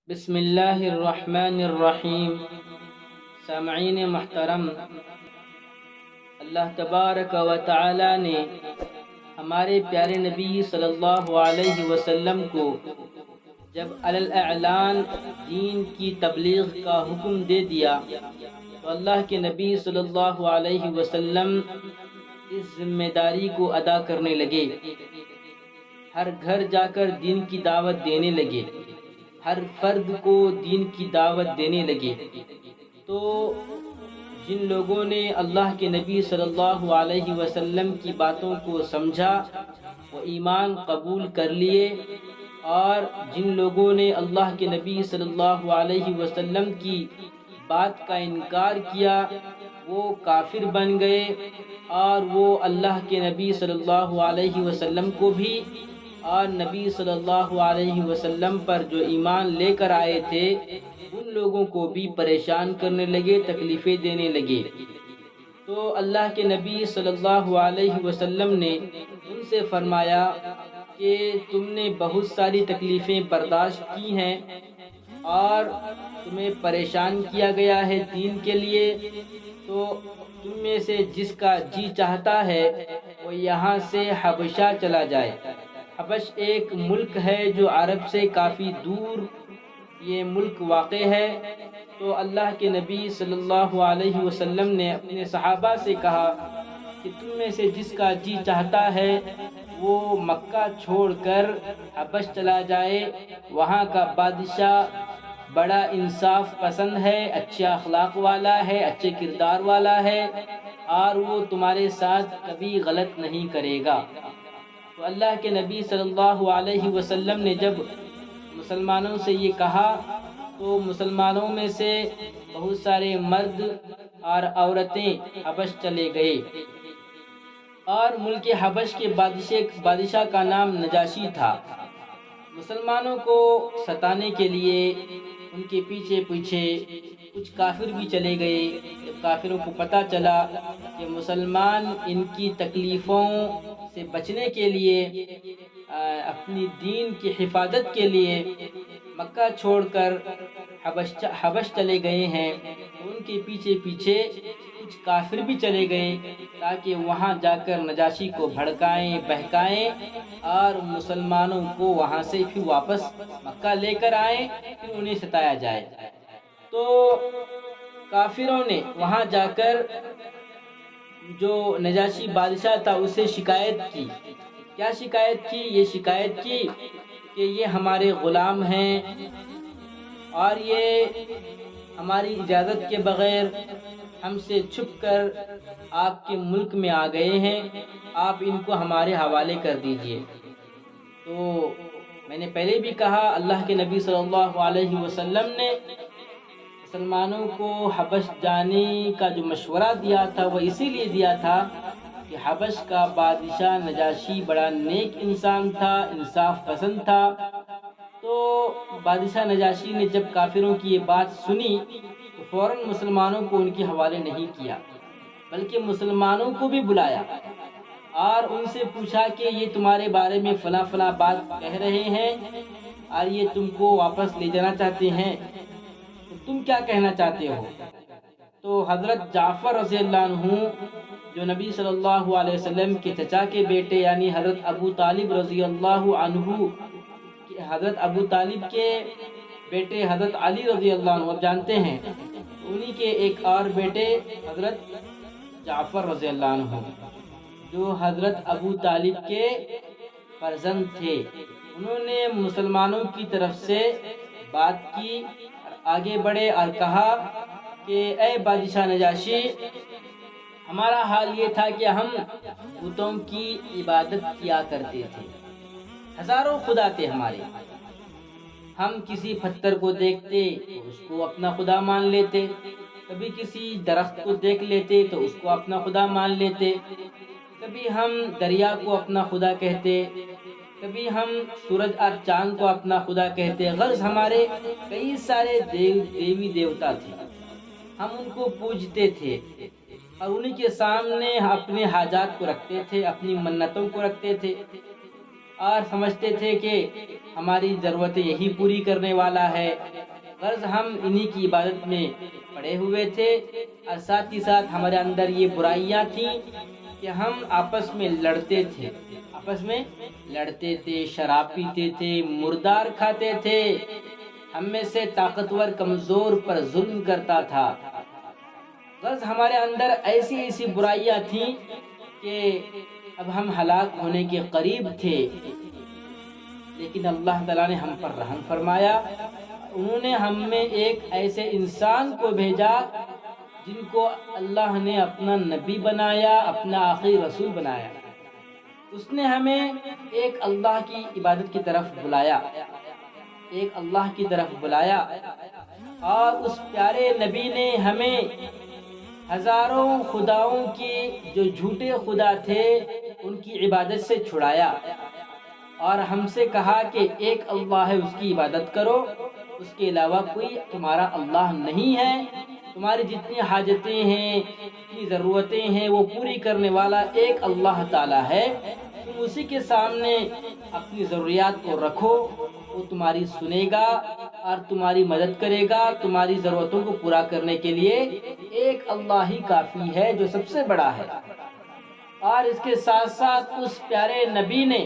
بسم اللہ الرحمن الرحیم۔ سامعین محترم، اللہ تبارک و تعالی نے ہمارے پیارے نبی صلی اللہ علیہ وسلم کو جب علی الاعلان دین کی تبلیغ کا حکم دے دیا تو اللہ کے نبی صلی اللہ علیہ وسلم اس ذمہ داری کو ادا کرنے لگے۔ ہر گھر جا کر دین کی دعوت دینے لگے، ہر فرد کو دین کی دعوت دینے لگے۔ تو جن لوگوں نے اللہ کے نبی صلی اللہ علیہ وسلم کی باتوں کو سمجھا وہ ایمان قبول کر لیے، اور جن لوگوں نے اللہ کے نبی صلی اللہ علیہ وسلم کی بات کا انکار کیا وہ کافر بن گئے، اور وہ اللہ کے نبی صلی اللہ علیہ وسلم کو بھی اور نبی صلی اللہ علیہ وسلم پر جو ایمان لے کر آئے تھے ان لوگوں کو بھی پریشان کرنے لگے، تکلیفیں دینے لگے۔ تو اللہ کے نبی صلی اللہ علیہ وسلم نے ان سے فرمایا کہ تم نے بہت ساری تکلیفیں برداشت کی ہیں اور تمہیں پریشان کیا گیا ہے دین کے لیے، تو تم میں سے جس کا جی چاہتا ہے وہ یہاں سے حبشہ چلا جائے۔ حبش ایک ملک ہے جو عرب سے کافی دور یہ ملک واقع ہے۔ تو اللہ کے نبی صلی اللہ علیہ وسلم نے اپنے صحابہ سے کہا کہ تم میں سے جس کا جی چاہتا ہے وہ مکہ چھوڑ کر حبش چلا جائے، وہاں کا بادشاہ بڑا انصاف پسند ہے، اچھے اخلاق والا ہے، اچھے کردار والا ہے، اور وہ تمہارے ساتھ کبھی غلط نہیں کرے گا۔ تو اللہ کے نبی صلی اللہ علیہ وسلم نے جب مسلمانوں سے یہ کہا تو مسلمانوں میں سے بہت سارے مرد اور عورتیں حبش چلے گئے، اور ملک حبش کے بادشاہ کا نام نجاشی تھا۔ مسلمانوں کو ستانے کے لیے ان کے پیچھے پیچھے کچھ کافر بھی چلے گئے۔ جب کافروں کو پتہ چلا کہ مسلمان ان کی تکلیفوں سے بچنے کے لیے اپنی دین کی حفاظت کے لیے مکہ چھوڑ کر حبش چلے گئے ہیں، تو ان کے پیچھے پیچھے کچھ کافر بھی چلے گئے تاکہ وہاں جا کر نجاشی کو بھڑکائیں، بہکائیں، اور مسلمانوں کو وہاں سے پھر واپس مکہ لے کر آئیں، پھر انہیں ستایا جائے۔ تو کافروں نے وہاں جا کر جو نجاشی بادشاہ تھا اسے شکایت کی۔ کیا شکایت کی؟ یہ شکایت کی کہ یہ ہمارے غلام ہیں اور یہ ہماری اجازت کے بغیر ہم سے چھپ کر آپ کے ملک میں آ گئے ہیں، آپ ان کو ہمارے حوالے کر دیجئے۔ تو میں نے پہلے بھی کہا اللہ کے نبی صلی اللہ علیہ وسلم نے مسلمانوں کو حبش جانے کا جو مشورہ دیا تھا وہ اسی لیے دیا تھا کہ حبش کا بادشاہ نجاشی بڑا نیک انسان تھا، انصاف پسند تھا۔ تو بادشاہ نجاشی نے جب کافروں کی یہ بات سنی تو فوراً مسلمانوں کو ان کے حوالے نہیں کیا، بلکہ مسلمانوں کو بھی بلایا اور ان سے پوچھا کہ یہ تمہارے بارے میں فلاں فلاں بات کہہ رہے ہیں اور یہ تم کو واپس لے جانا چاہتے ہیں، تو تم کیا کہنا چاہتے ہو؟ تو حضرت جعفر رضی اللہ عنہ جو نبی صلی اللہ علیہ وسلم کے چچا کے بیٹے یعنی حضرت ابو طالب رضی اللہ عنہ، حضرت ابو طالب کے بیٹے حضرت علی رضی اللہ عنہ آپ جانتے ہیں، انہی کے ایک اور بیٹے حضرت جعفر رضی اللہ عنہ جو حضرت ابو طالب کے فرزند تھے، انہوں نے مسلمانوں کی طرف سے بات کی، آگے بڑھے اور کہا کہ اے بادشاہ نجاشی، ہمارا حال یہ تھا کہ ہم بتوں کی عبادت کیا کرتے تھے، ہزاروں خدا تھے ہمارے، ہم کسی پتھر کو دیکھتے تو اس کو اپنا خدا مان لیتے، کبھی کسی درخت کو دیکھ لیتے تو اس کو اپنا خدا مان لیتے، کبھی ہم دریا کو اپنا خدا کہتے، کبھی ہم سورج اور چاند کو اپنا خدا کہتے، غرض ہمارے کئی سارے دیوی دیوتا تھے، ہم ان کو پوجتے تھے اور انہی کے سامنے اپنے حاجات کو رکھتے تھے، اپنی منتوں کو رکھتے تھے۔ اور سمجھتے تھے کہ ہماری ضرورتیں یہی پوری کرنے والا ہے۔ غرض ہم انہی کی عبادت میں پڑے ہوئے تھے، اور ساتھ ہی ساتھ ہمارے اندر یہ برائیاں تھیں کہ ہم آپس میں لڑتے تھے، شراب پیتے تھے، مردار کھاتے تھے، ہم میں سے طاقتور کمزور پر ظلم کرتا تھا۔ غرض ہمارے اندر ایسی ایسی برائیاں تھیں کہ اب ہم ہلاک ہونے کے قریب تھے، لیکن اللہ تعالیٰ نے ہم پر رحم فرمایا۔ انہوں نے ہم میں ایک ایسے انسان کو بھیجا جن کو اللہ نے اپنا نبی بنایا، اپنا آخری رسول بنایا۔ اس نے ہمیں ایک اللہ کی عبادت کی طرف بلایا، اور اس پیارے نبی نے ہمیں ہزاروں خداؤں کی جو جھوٹے خدا تھے ان کی عبادت سے چھڑایا، اور ہم سے کہا کہ ایک اللہ ہے، اس کی عبادت کرو، اس کے علاوہ کوئی تمہارا اللہ نہیں ہے۔ تمہاری جتنی حاجتیں ہیں، جتنی ضرورتیں ہیں، وہ پوری کرنے والا ایک اللہ تعالیٰ ہے۔ تم اسی کے سامنے اپنی ضروریات کو رکھو، وہ تمہاری سنے گا اور تمہاری مدد کرے گا۔ تمہاری ضرورتوں کو پورا کرنے کے لیے ایک اللہ ہی کافی ہے جو سب سے بڑا ہے۔ اور اس کے ساتھ ساتھ اس پیارے نبی نے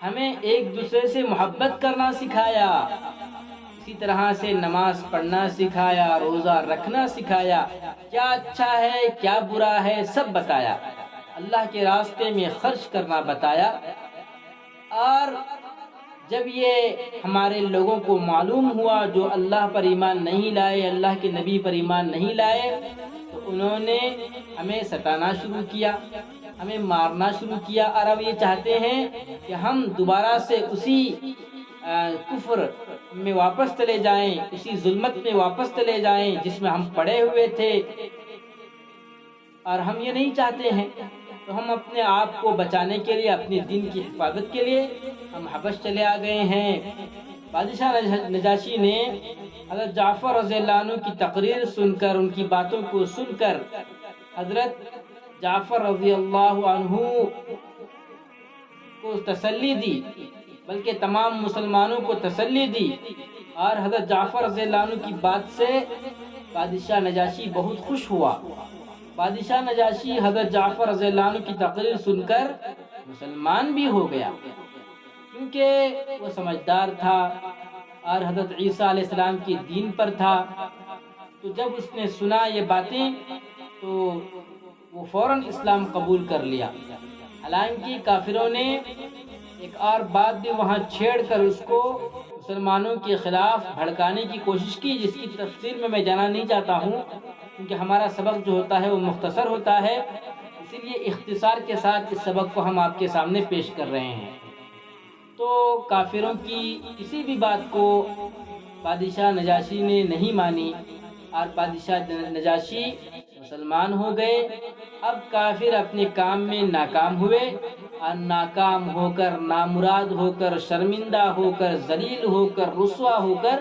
ہمیں ایک دوسرے سے محبت کرنا سکھایا، اسی طرح سے نماز پڑھنا سکھایا، روزہ رکھنا سکھایا، کیا اچھا ہے کیا برا ہے سب بتایا، اللہ کے راستے میں خرچ کرنا بتایا۔ اور جب یہ ہمارے لوگوں کو معلوم ہوا جو اللہ پر ایمان نہیں لائے، اللہ کے نبی پر ایمان نہیں لائے، تو انہوں نے ہمیں ستانا شروع کیا، ہمیں مارنا شروع کیا، اور اب یہ چاہتے ہیں کہ ہم دوبارہ سے اسی کفر میں واپس چلے جائیں، اسی ظلمت میں واپس چلے جائیں جس میں ہم پڑے ہوئے تھے۔ اور ہم یہ نہیں چاہتے ہیں، تو ہم اپنے آپ کو بچانے کے لیے، اپنے دین کی حفاظت کے لیے ہم حبش چلے آ گئے ہیں۔ بادشاہ نجاشی نے حضرت جعفر رضی اللہ عنہ کی تقریر سن کر، ان کی باتوں کو سن کر حضرت جعفر رضی اللہ عنہ کو تسلی دی، بلکہ تمام مسلمانوں کو تسلی دی، اور حضرت جعفر رضی اللہ عنہ کی بات سے بادشاہ نجاشی بہت خوش ہوا۔ بادشاہ نجاشی حضرت جعفر رضی اللہ عنہ کی تقریر سن کر مسلمان بھی ہو گیا، کیونکہ وہ سمجھدار تھا اور حضرت عیسیٰ علیہ السلام کے دین پر تھا۔ تو جب اس نے سنا یہ باتیں تو وہ فوراً اسلام قبول کر لیا۔ حالانکہ کافروں نے ایک اور بات بھی وہاں چھیڑ کر اس کو مسلمانوں کے خلاف بھڑکانے کی کوشش کی، جس کی تفصیل میں جانا نہیں چاہتا ہوں، کیونکہ ہمارا سبق جو ہوتا ہے وہ مختصر ہوتا ہے، اسی لیے اختصار کے ساتھ اس سبق کو ہم آپ کے سامنے پیش کر رہے ہیں۔ تو کافروں کی کسی بھی بات کو بادشاہ نجاشی نے نہیں مانی، اور بادشاہ نجاشی مسلمان ہو گئے۔ اب کافر اپنے کام میں ناکام ہوئے، اور ناکام ہو کر، نامراد ہو کر، شرمندہ ہو کر، ذلیل ہو کر، رسوا ہو کر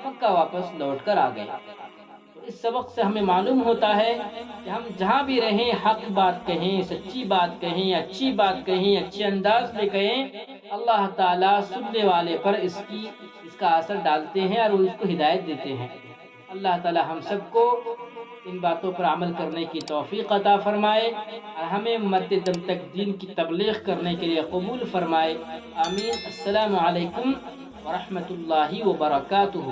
مکہ واپس لوٹ کر آ گئے۔ تو اس سبق سے ہمیں معلوم ہوتا ہے کہ ہم جہاں بھی رہیں حق بات کہیں، سچی بات کہیں، اچھی بات کہیں، اچھے انداز میں کہیں، اللہ تعالیٰ سننے والے پر اس کا اثر ڈالتے ہیں اور وہ اس کو ہدایت دیتے ہیں۔ اللہ تعالیٰ ہم سب کو ان باتوں پر عمل کرنے کی توفیق عطا فرمائے، اور ہمیں مرتے دم تک دین کی تبلیغ کرنے کے لیے قبول فرمائے۔ آمین۔ السلام علیکم ورحمۃ اللہ وبرکاتہ۔